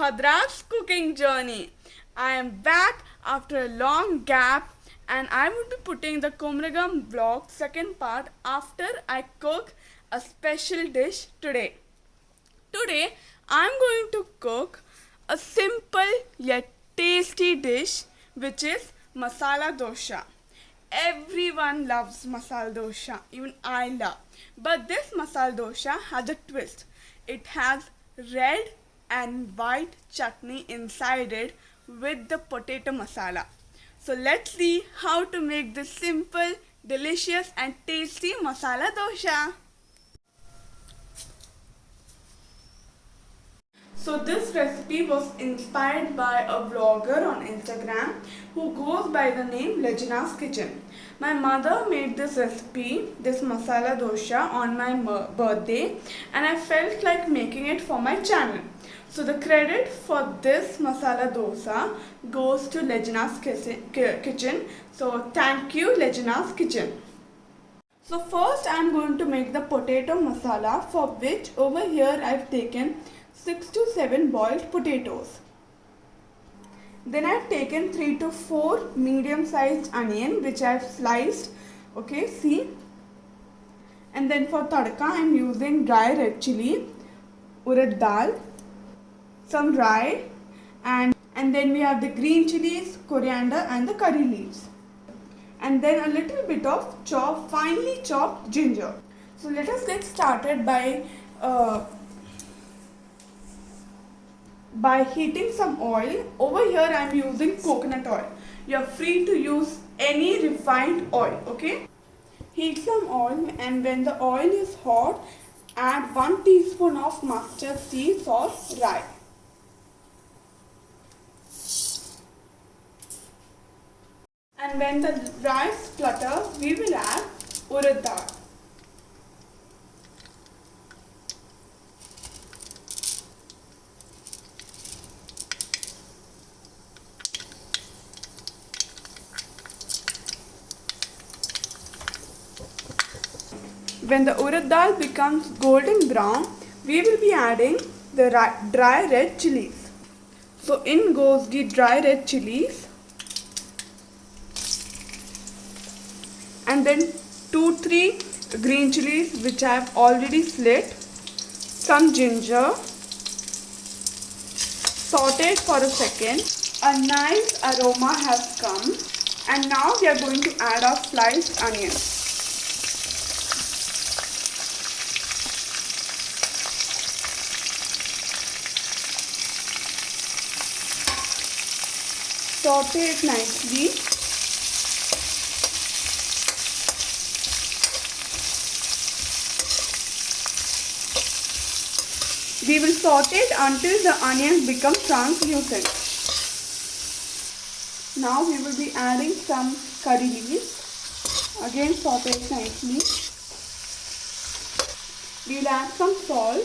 Bhadra's cooking journey. I am back after a long gap and I would be putting the Kumragam vlog second part after I cook a special dish today. Today I am going to cook a simple yet tasty dish which is masala dosha. Everyone loves masala dosha, even I love. But this masala dosha has a twist. It has red and white chutney inside it with the potato masala. So let's see how to make this simple, delicious and tasty masala dosha. So this recipe was inspired by a vlogger on Instagram who goes by the name Lejna's Kitchen. My mother made this recipe, this masala dosha on my birthday and I felt like making it for my channel. So the credit for this masala dosa goes to Lejna's Kitchen. So thank you Lejna's Kitchen. So first I am going to make the potato masala, for which over here I have taken 6 to 7 boiled potatoes. Then I have taken 3 to 4 medium sized onion which I have sliced. Okay, see. And then for tadka I am using dry red chili, urad dal, some rye, and then we have the green chilies, coriander and the curry leaves. And then a little bit of finely chopped ginger. So let us get started by heating some oil. Over here I am using coconut oil. You are free to use any refined oil, okay? Heat some oil and when the oil is hot, add 1 teaspoon of mustard seeds or rye. And when the rye splutters, we will add urad dal. When the urad dal becomes golden brown, we will be adding the dry red chilies. So in goes the dry red chilies. And then 2-3 green chilies which I have already slit. Some ginger. Sauteed for a second. A nice aroma has come. And now we are going to add our sliced onions. Saute it nicely. We will saute it until the onions become translucent. Now we will be adding some curry leaves. Again saute it nicely. We will add some salt.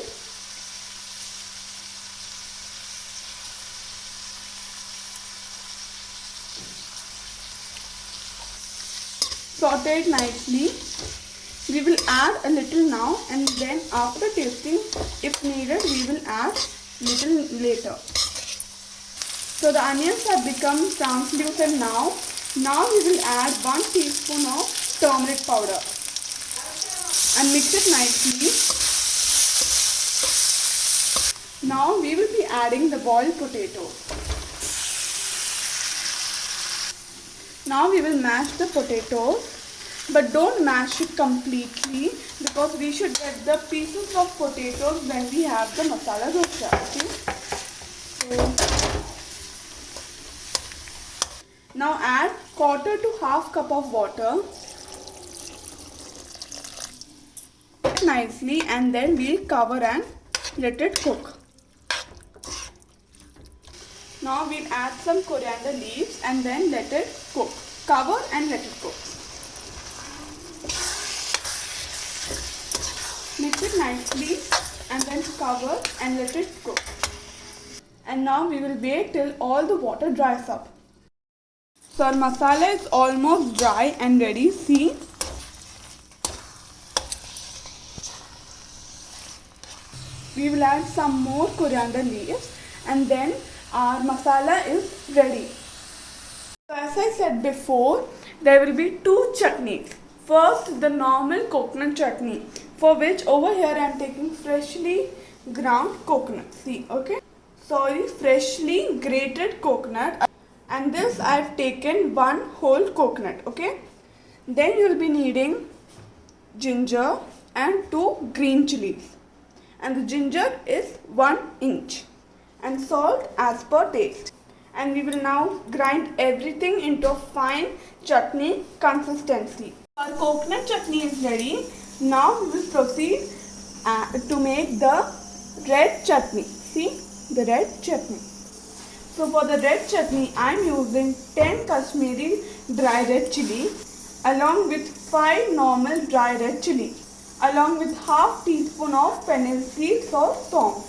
Saute it nicely. We will add a little now and then after tasting, if needed, we will add little later. So the onions have become translucent now. Now we will add 1 teaspoon of turmeric powder and mix it nicely. Now we will be adding the boiled potatoes. Now we will mash the potatoes, but don't mash it completely because we should get the pieces of potatoes when we have the masala dosha. Okay? So now add 1/4 to 1/2 cup of water nicely and then we'll cover and let it cook. Now we'll add some coriander leaves and then let it cook. Cover and let it cook. Mix it nicely and then cover and let it cook. And now we will wait till all the water dries up. So our masala is almost dry and ready. See? We will add some more coriander leaves and then our masala is ready. So as I said before, there will be two chutneys. First, the normal coconut chutney, for which over here I am taking freshly ground coconut. See, okay? Sorry, freshly grated coconut. And this I have taken one whole coconut, okay? Then you will be needing ginger and 2 green chilies. And the ginger is 1 inch. And salt as per taste. And we will now grind everything into a fine chutney consistency. Our coconut chutney is ready. Now we will proceed to make the red chutney. See, the red chutney. So for the red chutney, I am using 10 Kashmiri dry red chili along with 5 normal dry red chili along with half teaspoon of fennel seeds or song.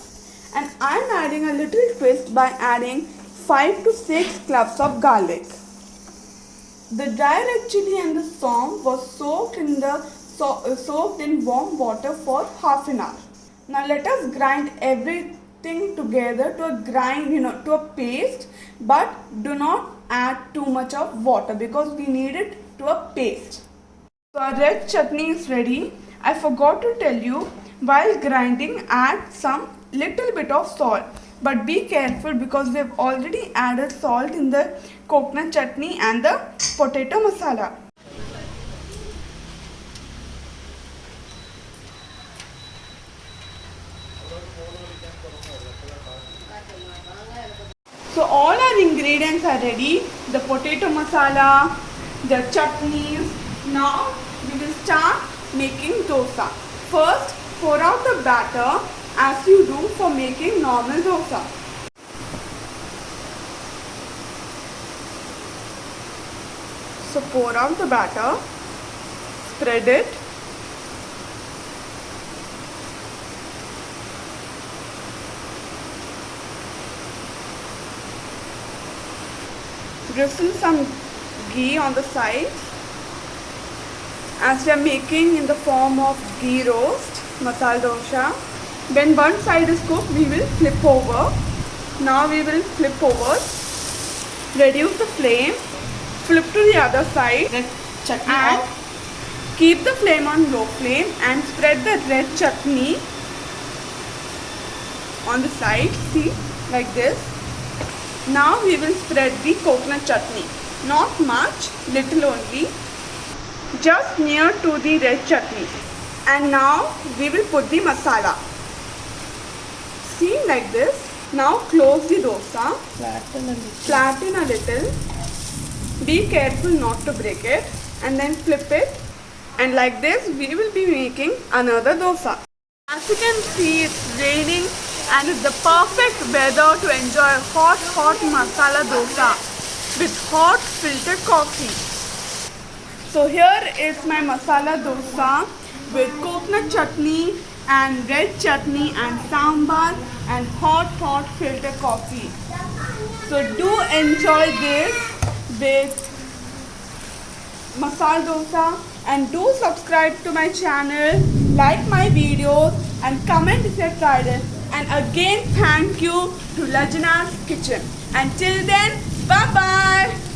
And I am adding a little twist by adding 5 to 6 cloves of garlic. The dry red chili and the song was soaked in warm water for half an hour. Now let us grind everything together to a paste, but do not add too much of water because we need it to a paste. So our red chutney is ready. I forgot to tell you, while grinding add some little bit of salt. But be careful because we have already added salt in the coconut chutney and the potato masala. So all our ingredients are ready. The potato masala, the chutneys. Now we will start making dosa. First, pour out the batter as you do for making normal dosa. So pour out the batter, spread it, drizzle some ghee on the sides as we are making in the form of ghee roast, masala dosa. When one side is cooked, we will flip over. Now we will flip over, reduce the flame, flip to the other side and keep the flame on low flame and spread the red chutney on the side, see, like this. Now we will spread the coconut chutney, not much, little only, just near to the red chutney. And now we will put the masala. See, like this. Now close the dosa, flatten a little, be careful not to break it, and then flip it, and like this we will be making another dosa. As you can see, it's raining and it's the perfect weather to enjoy hot masala dosa with hot filtered coffee. So here is my masala dosa with coconut chutney and red chutney and sambar and hot filter coffee. So do enjoy this with masala dosa and do subscribe to my channel, like my videos and comment if you have tried it. And again, thank you to Lajna's Kitchen. Until then, bye bye.